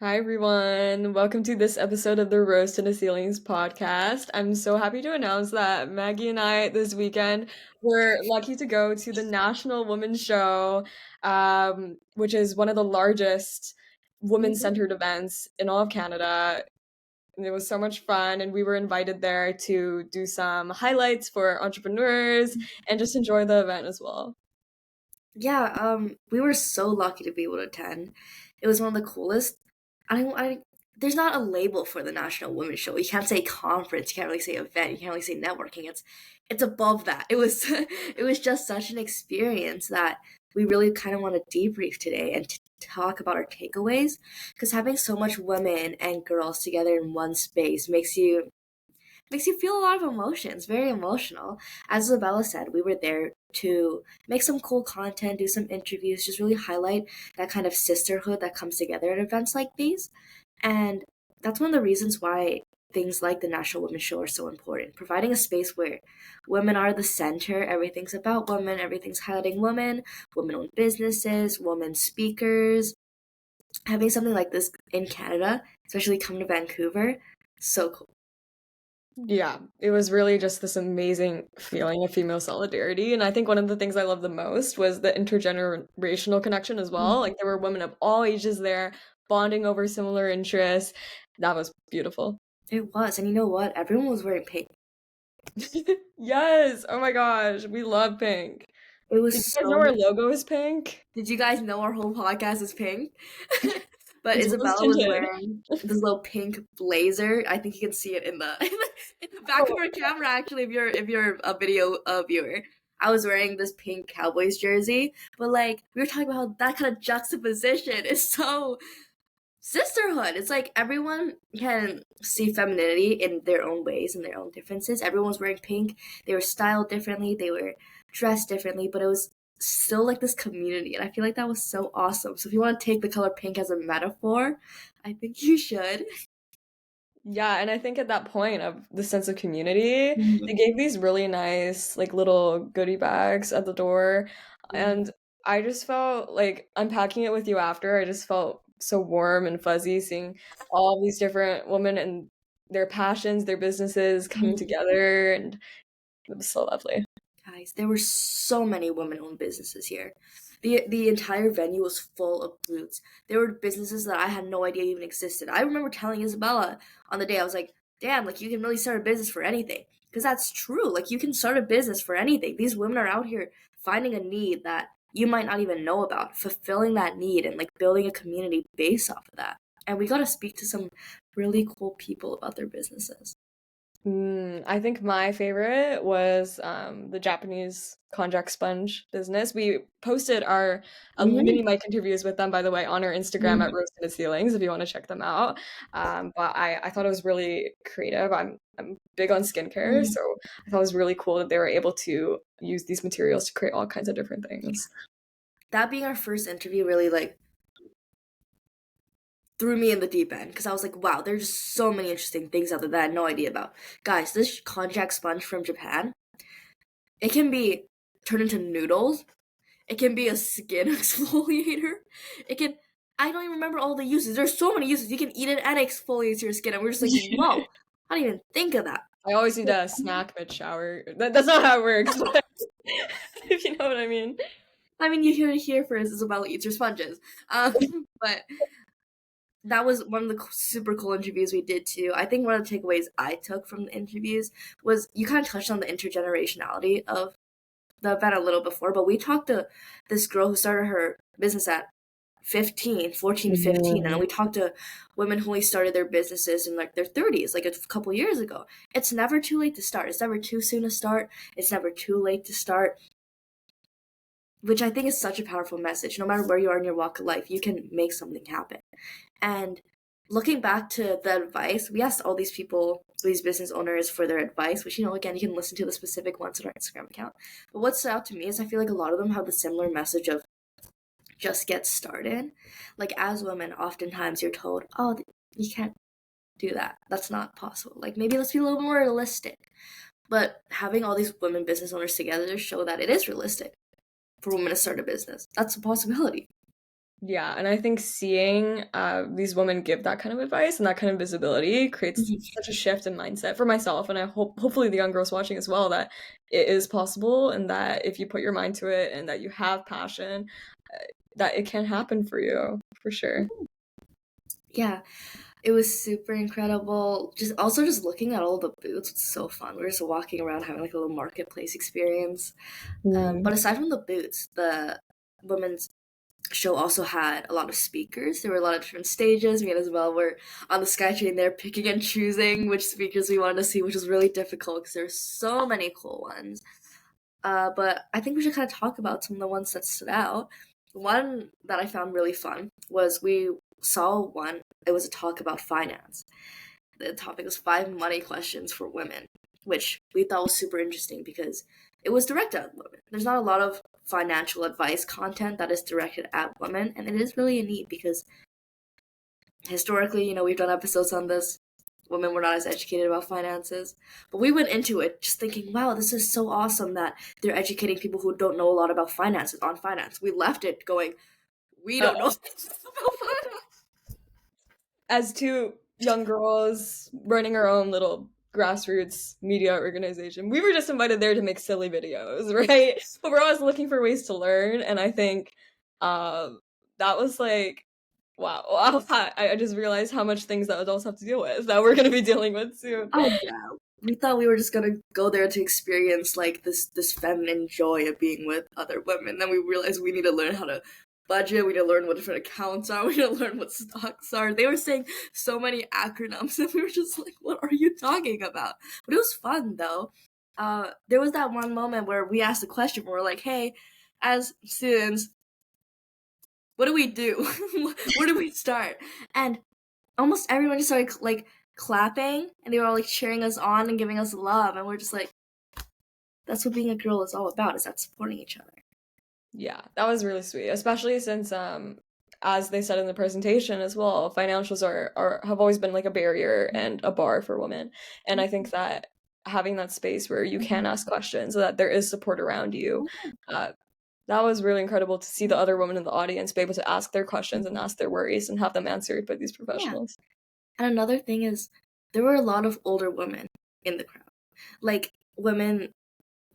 Hi, everyone. Welcome to this episode of the Rose to the Ceilings podcast. I'm so happy to announce that Maggie and I this weekend were lucky to go to the National Women's Show, which is one of the largest women-centered events in all of Canada. And it was so much fun, and we were invited there to do some highlights for entrepreneurs and just enjoy the event as well. Yeah, we were so lucky to be able to attend. It was one of the coolest. There's not a label for the National Women's Show. You can't say conference. You can't really say event. You can't really say networking. It's above that. It was it was just such an experience that we really kind of want to debrief today and talk about our takeaways. Because having so much women and girls together in one space makes you feel a lot of emotions, very emotional. As Isabella said, we were there to make some cool content, do some interviews, just really highlight that kind of sisterhood that comes together at events like these. And that's one of the reasons why things like the National Women's Show are so important. Providing a space where women are the center, everything's about women, everything's highlighting women, women owned businesses, women speakers. Having something like this in Canada, especially coming to Vancouver, so cool. Yeah, it was really just this amazing feeling of female solidarity. And I think one of the things I loved the most was the intergenerational connection as well. Like there were women of all ages there bonding over similar interests. That was beautiful. It was, and you know what? Everyone was wearing pink. Yes. Oh my gosh. We love pink. It Did was you guys know so our nice. logo is pink? Did you guys know our whole podcast is pink? But It's rose Isabella was tinted. wearing this little pink blazer. I think you can see it in the in the back of Oh, our camera. Actually, if you're a video viewer, I was wearing this pink Cowboys jersey. But like we were talking about how that kind of juxtaposition is so sisterhood. It's like everyone can see femininity in their own ways and their own differences. Everyone was wearing pink. They were styled differently. They were dressed differently, but it was still like this community. And I feel like that was so awesome. So if you want to take the color pink as a metaphor, I think you should. yeah, and I think at that point of the sense of community, they Mhm. gave these really nice, like little goodie bags at the door. And I just felt like unpacking it with you after, I just felt so warm and fuzzy seeing all these different women and their passions, their businesses coming Mhm. together, and it was so lovely. Guys, there were so many women-owned businesses here. The entire venue was full of booths. There were businesses that I had no idea even existed. I remember telling Isabella on the day, I was like, damn, like you can really start a business for anything. Because that's true. Like you can start a business for anything. These women are out here finding a need that you might not even know about, fulfilling that need and like building a community based off of that. And we got to speak to some really cool people about their businesses. I think my favorite was the Japanese konjac sponge business. We posted our Hmm. mini mic interviews with them, by the way, on our Instagram at Roasted to Ceilings if you want to check them out. But I thought it was really creative. I'm big on skincare, so I thought it was really cool that they were able to use these materials to create all kinds of different things. That being our first interview really like threw me in the deep end because I was like, wow, there's just so many interesting things out there that I had no idea about. Guys, this konjac sponge from Japan, it can be turned into noodles. It can be a skin exfoliator. It can. I don't even remember all the uses. There's so many uses. You can eat it and exfoliate your skin, and we're just like, whoa! I didn't even think of that. I always need a snack mid shower. That's not how it works, but if you know what I mean. I mean, you hear it here first. Isabella eats her sponges. But that was one of the super cool interviews we did too. I think one of the takeaways I took from the interviews was you kind of touched on the intergenerationality of the event a little before, but we talked to this girl who started her business at 15, 14, 15, and Mhm. we talked to women who only started their businesses in like their 30s, like a couple years ago. It's never too late to start. It's never too soon to start. It's never too late to start, which I think is such a powerful message. No matter where you are in your walk of life, you can make something happen. And looking back to the advice, we asked all these people, these business owners, for their advice, which, again, you can listen to the specific ones on our Instagram account. But what stood out to me is I feel like a lot of them have the similar message of just get started. Like, as women, oftentimes you're told, oh, you can't do that. That's not possible. Like, maybe let's be a little more realistic. But having all these women business owners together show that it is realistic for women to start a business. That's a possibility. Yeah, and I think seeing these women give that kind of advice and that kind of visibility creates Mhm. such a shift in mindset for myself, and I hope hopefully the young girls watching as well that it is possible and that if you put your mind to it and that you have passion, uh, that it can happen for you for sure. Yeah, it was super incredible. Just also just looking at all the booths was so fun. We were just walking around having like a little marketplace experience. But Mm. aside from the booths, the women's show also had a lot of speakers. There were a lot of different stages. Me and Isabel were on the SkyTrain there picking and choosing which speakers we wanted to see, which was really difficult because there's so many cool ones. But I think we should kind of talk about some of the ones that stood out. One that I found really fun was we saw one, it was a talk about finance. The topic was 5 money questions for women, which we thought was super interesting because it was directed at women. There's not a lot of financial advice content that is directed at women, and it is really neat because historically, we've done episodes on this. Women were not as educated about finances, but we went into it just thinking, wow, this is so awesome that they're educating people who don't know a lot about finances on finance. We left it going, we don't know Uh, about finance. as two young girls running our own little grassroots media organization, we were just invited there to make silly videos, right? But we're always looking for ways to learn, and I think um, that was like, wow, wow, I just realized how much things that adults have to deal with that we're going to be dealing with soon. Oh yeah, we thought we were just gonna go there to experience like this feminine joy of being with other women. Then we realized we need to learn how to budget. We need to learn what different accounts are. We need to learn what stocks are. They were saying so many acronyms, and we were just like, "What are you talking about?" But it was fun though. There was that one moment where we asked a question. Where we're like, "Hey, as students, what do we do? Where do we start?" And almost everyone just started like clapping, and they were all like cheering us on and giving us love, and we're just like, that's what being a girl is all about, is that supporting each other. Yeah, that was really sweet, especially since as they said in the presentation as well, financials are have always been like a barrier and a bar for women. And I think that having that space where you can ask questions so that there is support around you, uh, that was really incredible to see the other women in the audience be able to ask their questions and ask their worries and have them answered by these Yeah. professionals. And another thing is, there were a lot of older women in the crowd, like women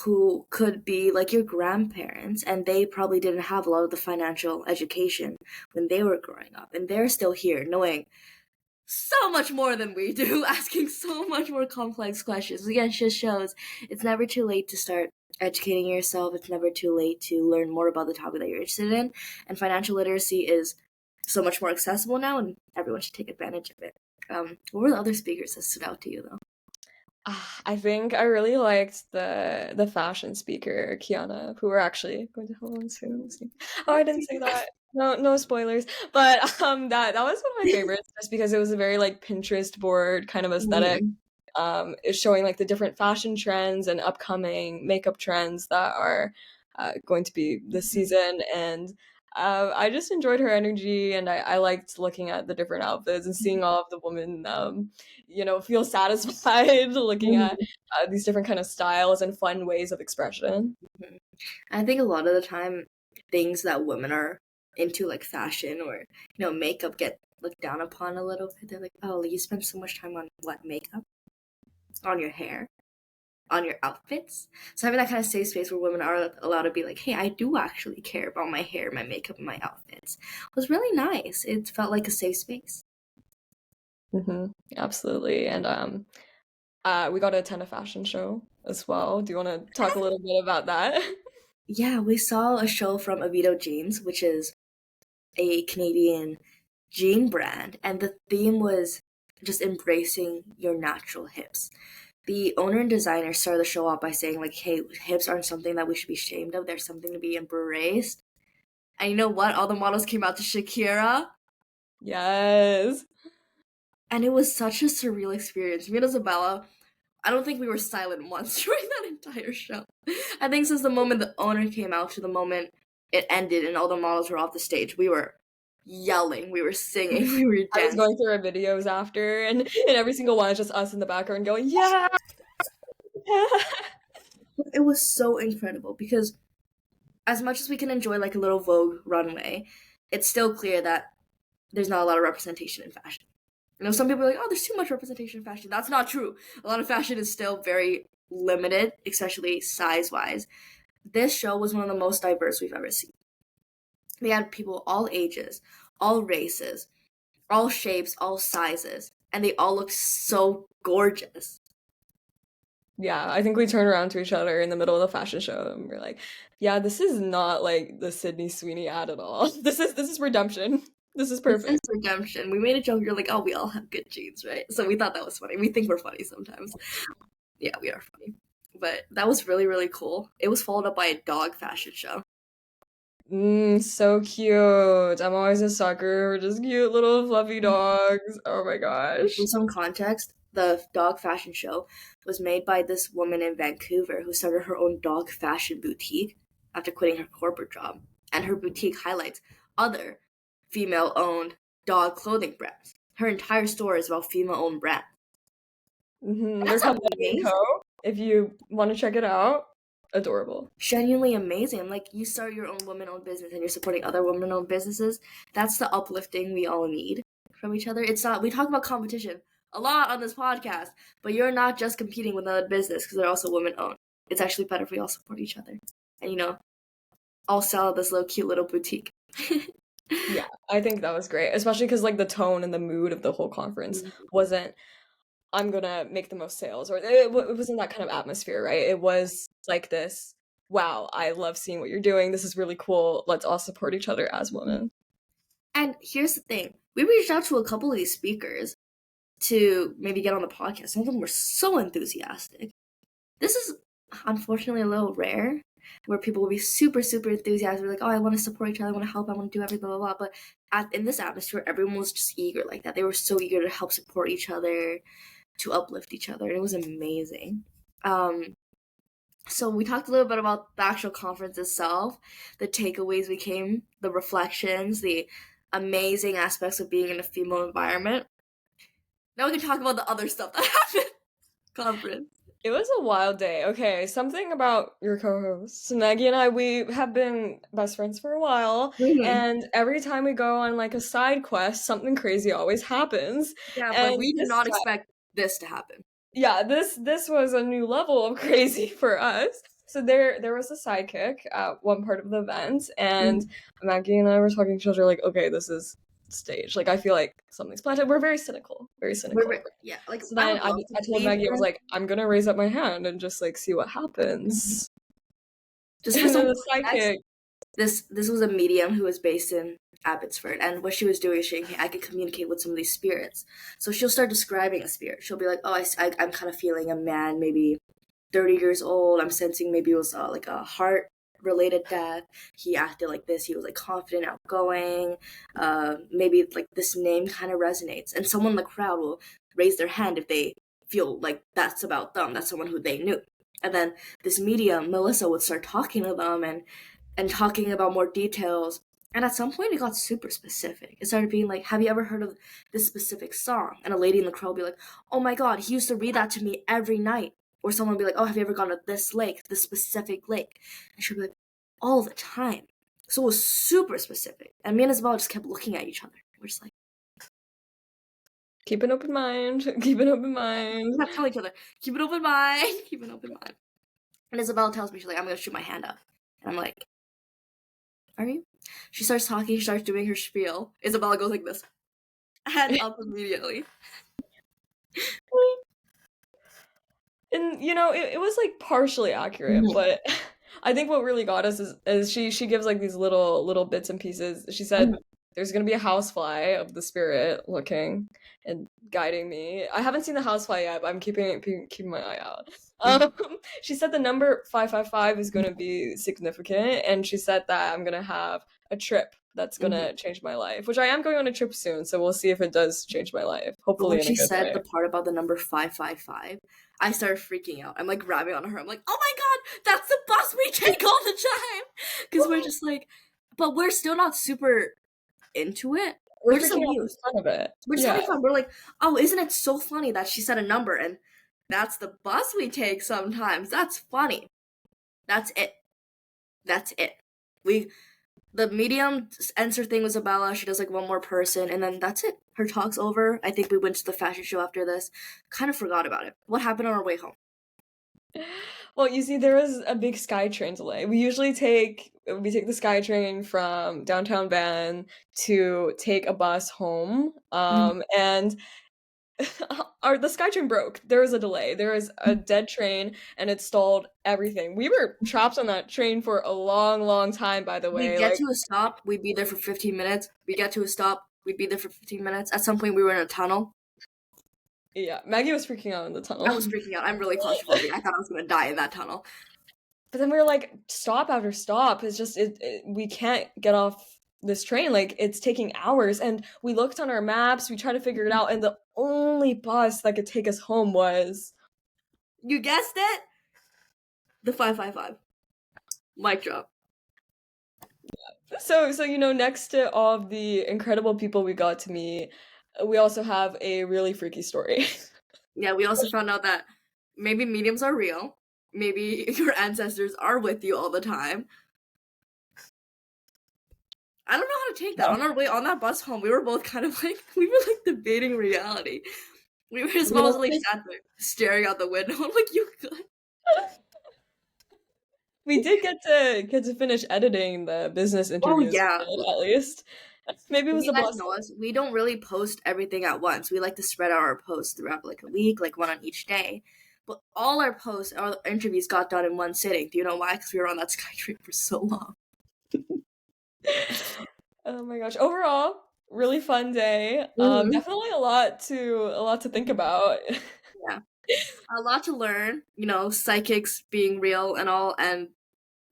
who could be like your grandparents, and they probably didn't have a lot of the financial education when they were growing up, and they're still here knowing so much more than we do, asking so much more complex questions. Again, it just shows it's never too late to start educating yourself. It's never too late to learn more about the topic that you're interested in. And financial literacy is so much more accessible now, and everyone should take advantage of it. What were the other speakers that stood out to you, though? I think I really liked the fashion speaker, Kiana, who we're actually going to have on soon. Oh, I didn't say that. No, no spoilers. But that was one of my favorites just because it was a very like Pinterest board kind of aesthetic. Mhm. Is showing like the different fashion trends and upcoming makeup trends that are going to be this season. And I just enjoyed her energy, and I liked looking at the different outfits and seeing all of the women, feel satisfied looking at Mhm. these different kind of styles and fun ways of expression. I think a lot of the time, things that women are into, like fashion or makeup, get looked down upon a little bit. They're like, "Oh, you spend so much time on what makeup, on your hair, on your outfits." So having that kind of safe space where women are allowed to be like, "Hey, I do actually care about my hair, my makeup, and my outfits," was really nice. It felt like a safe space. Hmm. Absolutely. And we got to attend a fashion show as well. Do you want to talk a little bit about that? Yeah, we saw a show from Avito Jeans, which is a Canadian jean brand, and the theme was just embracing your natural hips. The owner and designer started the show off by saying, like, hey, hips aren't something that we should be ashamed of, they're something to be embraced. And you know what? All the models came out to Shakira, Yes. and it was such a surreal experience. Me and Isabella, I don't think we were silent once during that entire show. I think since the moment the owner came out to the moment it ended and all the models were off the stage, we were yelling, we were singing, we were I was dancing. going through our videos after, and every single one is just us in the background going, yeah. It was so incredible because as much as we can enjoy like a little Vogue runway, it's still clear that there's not a lot of representation in fashion. You know, some people are like, oh, there's too much representation in fashion. That's not true. A lot of fashion is still very limited, especially size wise. This show was one of the most diverse we've ever seen. We had people all ages, all races, all shapes, all sizes, and they all looked so gorgeous. Yeah, I think we turned around to each other in the middle of the fashion show and we're like, yeah, this is not like the Sydney Sweeney ad at all. This is redemption. This is This is perfect. redemption. We made a joke. You're like, oh, we all have good genes, right? So we thought that was funny. We think we're funny sometimes. Yeah, we are funny. But that was really, really cool. It was followed up by a dog fashion show. So cute. I'm always a sucker for just cute little fluffy dogs. Oh my For gosh. some context, the dog fashion show was made by this woman in Vancouver who started her own dog fashion boutique after quitting her corporate job. And her boutique highlights other female owned dog clothing brands. Her entire store is about female owned brands. They're That's called Betty and amazing. Co. If you want to check it out, adorable. Genuinely amazing. Like, you start your own woman owned business and you're supporting other women owned businesses. That's the uplifting we all need from each other. It's not, we talk about competition a lot on this podcast, but you're not just competing with another business because they're also women owned. It's actually better if we all support each other and, all sell this little cute little boutique. Yeah, I think that was great, especially because like the tone and the mood of the whole conference wasn't I'm gonna make the most sales, or it wasn't that kind of atmosphere, right? It was like this, wow, I love seeing what you're doing. This is really cool. Let's all support each other as women. And here's the thing, we reached out to a couple of these speakers to maybe get on the podcast. Some of them were so enthusiastic. This is unfortunately a little rare where people will be super, super enthusiastic. Like, oh, I want to support each other, I want to help, I want to do everything, blah, blah, blah. But in this atmosphere, everyone was just eager like that. They were so eager to help support each other, to uplift each other. It was amazing. Um, so we talked a little bit about the actual conference itself, the takeaways we came, the reflections, the amazing aspects of being in a female environment. Now we can talk about the other stuff that happened. Conference. It was a wild day. Okay, something about your co-hosts. Maggie and I, we have been best friends for a while, Mm-hmm. and every time we go on like a side quest, something crazy always happens. Yeah, but And we did this not expect this to happen. yeah, this was a new level of crazy for us. So there was a sidekick at one part of the event, and Mm-hmm. Maggie and I were talking to each other like, okay, this is stage. Like I feel like something's planted. We're very cynical, very cynical. Yeah, like So I then would I love to I told believe Maggie I was her. like, I'm gonna raise up my hand and just like see what Mhm. happens. Just for And then some the context, sidekick, this was a medium who was based in Abbotsford, and what she was doing is saying, "Hey, I can communicate with some of these spirits." So she'll start describing a spirit. She'll be like, "Oh, I'm kind of feeling a man, maybe 30 years old. I'm sensing maybe it was like a heart related death. He acted like this. He was like confident, outgoing. Maybe like this name kind of resonates." And someone in the crowd will raise their hand if they feel like that's about them. That's someone who they knew. And then this medium, Melissa, would start talking to them and talking about more details. And at some point, it got super specific. It started being like, "Have you ever heard of this specific song?" And a lady in the crowd would be like, "Oh my God, he used to read that to me every night." Or someone would be like, "Oh, have you ever gone to this lake, this specific lake?" And she'd be like, "All the time." So it was super specific. And me and Isabel just kept looking at each other. We're just like, keep an open mind, keep an open we mind. kept telling each other, "Keep an open mind, keep an open mind." And Isabel tells me, she's like, "I'm going to shoot my hand up." And I'm like, "Are you?" She starts talking, she starts doing her spiel. Isabella goes like this, head up immediately. And it was like partially accurate, Mhm, but I think what really got us is she gives like these little bits and pieces. She said mhm, there's gonna be a housefly of the spirit looking and guiding me. I haven't seen the housefly yet, but I'm keeping my eye out. mhm, Um, she said the number 555 is gonna be significant, and she said that I'm gonna have a trip that's mhm. gonna change my life, which I am going on a trip soon, so we'll see if it does change my life. But Hopefully when in a she good said way. the part about the number 555, I started freaking out. I'm like grabbing on her. I'm like, "Oh my God, that's the bus we take all the time." Because we're just like, but we're still not super into it. We're We're just freaking out for amused. the fun of it. We're just Yeah. having fun. We're like, "Oh, isn't it so funny that she said a number and that's the bus we take sometimes? That's funny." That's it. That's it. We The medium ends her thing with Isabella. She does like one more person, and then that's it. Her talk's over. I think we went to the fashion show after this. Kind of forgot about it. What happened on our way home? Well, you see, there was a big SkyTrain delay. We take the SkyTrain from downtown Van to take a bus home. And the SkyTrain broke. There was a delay. There was a dead train, and it stalled everything. We were trapped on that train for a long, long time. By the We way, get like, to a stop, we'd be there for 15 minutes. We get to a stop, we'd be there for 15 minutes. At some point, we were in a tunnel. yeah, Maggie was freaking out in the I tunnel. was freaking out. I'm really claustrophobic. I thought I was going to die in that tunnel. But then we were like, stop after stop. It's just we can't get off this train. Like it's taking hours. And we looked on our maps, we tried to figure it out, and the only bus that could take us home was You guessed it? The 555. Mic drop. so next to all of the incredible people we got to meet, we also have a really freaky story. Yeah, we also found out that maybe mediums are real. Maybe your ancestors are with you all the time. I don't know how to take that. No. On our way on that bus home, we were both kind of like we were like debating reality. We were just We both were like like, sat there staring out the window. I'm like, you good? we did get to finish editing the business Oh interviews yeah. at least. Maybe it was You a guys boss. know us. We don't really post everything at once. We like to spread out our posts throughout like a week, like one on each day. But all our posts, our interviews got done in one sitting. Do you know why? Because we were on that SkyTrain for so long. Oh my gosh. Overall, really fun day. Mm-hmm. Definitely a lot to think about. Yeah, a lot to learn. You know, psychics being real and all, and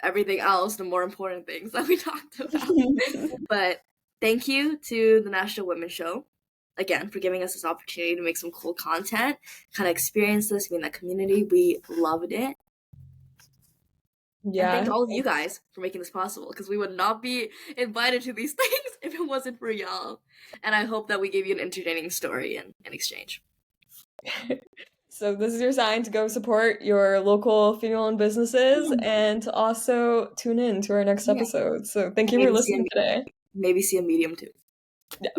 everything else, the more important things that we talked about. But thank you to the National Women's Show again for giving us this opportunity to make some cool content, kind of experience this, be in that community. We loved it. And thank Yeah. all of you guys for making this possible because we would not be invited to these things if it wasn't for y'all. And I hope that we gave you an entertaining story in exchange. So this is your sign to go support your local female-owned businesses and to also tune in to our next Yeah. episode. So thank And you for listening today. maybe see a medium too. Yeah.